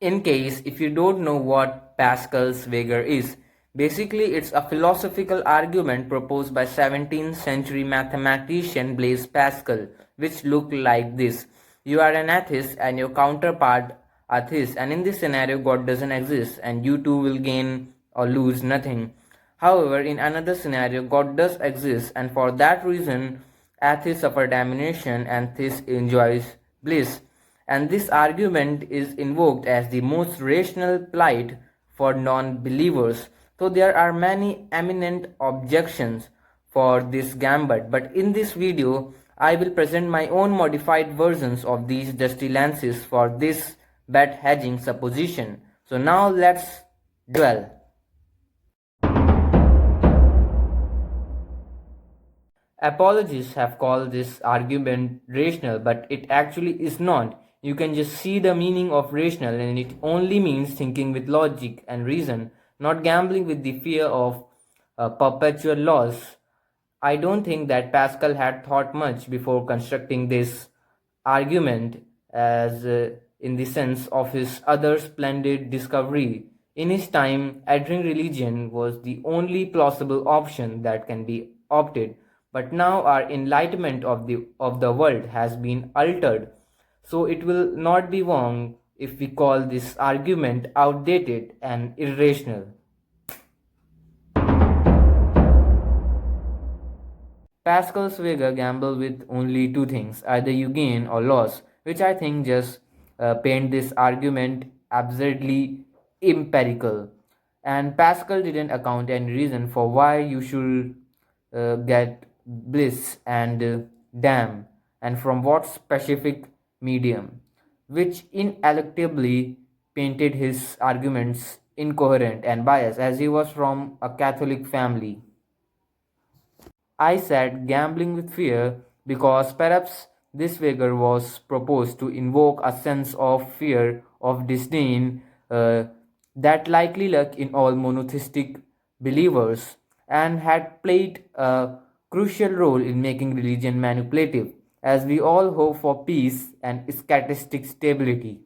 In case if you don't know what Pascal's wager is, basically it's a philosophical argument proposed by 17th century mathematician Blaise Pascal, which look like this. You are an atheist and your counterpart atheist, and in this scenario God doesn't exist and you two will gain or lose nothing. However, in another scenario God does exist, and for that reason atheists suffer damnation and theist enjoys bliss, and this argument is invoked as the most rational plight for non-believers. So there are many eminent objections for this gambit, but in this video I will present my own modified versions of these dusty lances for this bet hedging supposition. So now let's dwell. Apologists have called this argument rational, but it actually is not. You can just see the meaning of rational, and it only means thinking with logic and reason, not gambling with the fear of perpetual loss. I don't think that Pascal had thought much before constructing this argument, as in the sense of his other splendid discovery. In his time, adhering religion was the only plausible option that can be opted, but now our enlightenment of the world has been altered, so it will not be wrong if we call this argument outdated and irrational. Pascal's figure gamble with only two things, either you gain or lose, which I think just paint this argument absurdly empirical. And Pascal didn't account any reason for why you should get bliss and damn, and from what specific medium, which ineluctably painted his arguments incoherent and biased, as he was from a Catholic family. I said gambling with fear because perhaps this figure was proposed to invoke a sense of fear, of disdain, that likely luck in all monotheistic believers, and had played a crucial role in making religion manipulative, as we all hope for peace and statistic stability.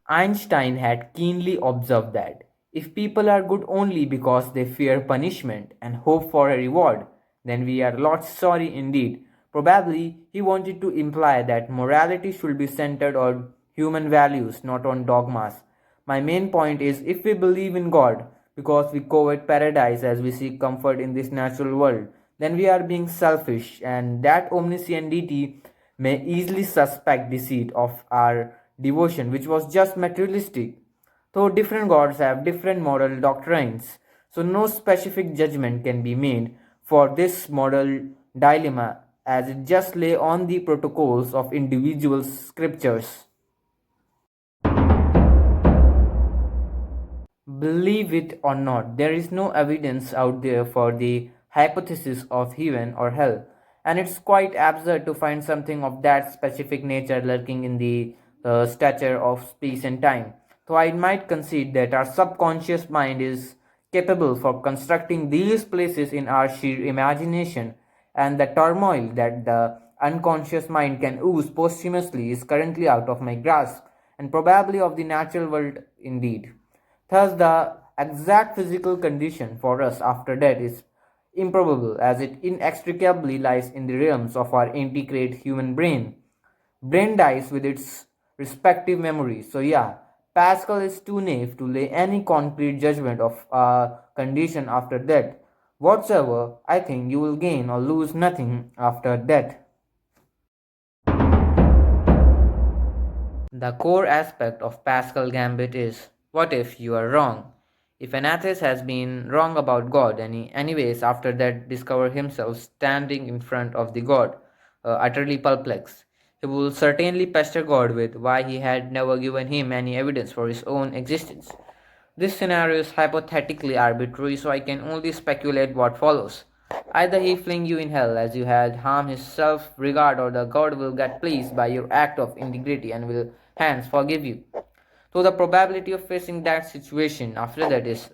Einstein had keenly observed that if people are good only because they fear punishment and hope for a reward, then we are lots sorry indeed. Probably he wanted to imply that morality should be centered on human values, not on dogmas. My main point is if we believe in God because we covet paradise as we seek comfort in this natural world, then we are being selfish, and that omniscient deity may easily suspect deceit of our devotion, which was just materialistic. Though different gods have different moral doctrines, so no specific judgment can be made for this moral dilemma, as it just lay on the protocols of individual scriptures. Believe it or not, there is no evidence out there for the hypothesis of heaven or hell, and it's quite absurd to find something of that specific nature lurking in the stature of space and time. So I might concede that our subconscious mind is capable for constructing these places in our sheer imagination, and the turmoil that the unconscious mind can ooze posthumously is currently out of my grasp, and probably of the natural world indeed. Thus, the exact physical condition for us after death is improbable, as it inextricably lies in the realms of our integrate human brain. Brain dies with its respective memories. So, yeah, Pascal is too naive to lay any concrete judgment of a condition after death. Whatsoever, I think you will gain or lose nothing after death. The core aspect of Pascal Gambit is what if you are wrong? If an atheist has been wrong about God and he anyways after that discover himself standing in front of the God, utterly perplexed, he will certainly pester God with why he had never given him any evidence for his own existence. This scenario is hypothetically arbitrary, so I can only speculate what follows. Either he fling you in hell as you had harmed his self-regard, or the God will get pleased by your act of integrity and will hence forgive you. So the probability of facing that situation after that is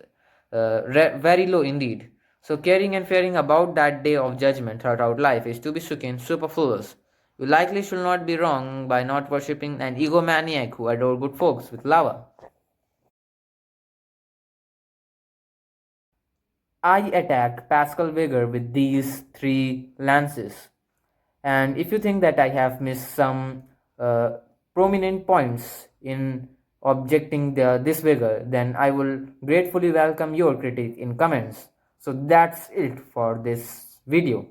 very low indeed. So caring and fearing about that day of judgment throughout life is to be stricken superfluous. You likely should not be wrong by not worshipping an egomaniac who adore good folks with lava. I attack Pascal Vigor with these three lances. And if you think that I have missed some prominent points in objecting this vigor, then I will gratefully welcome your critique in comments. So that's it for this video.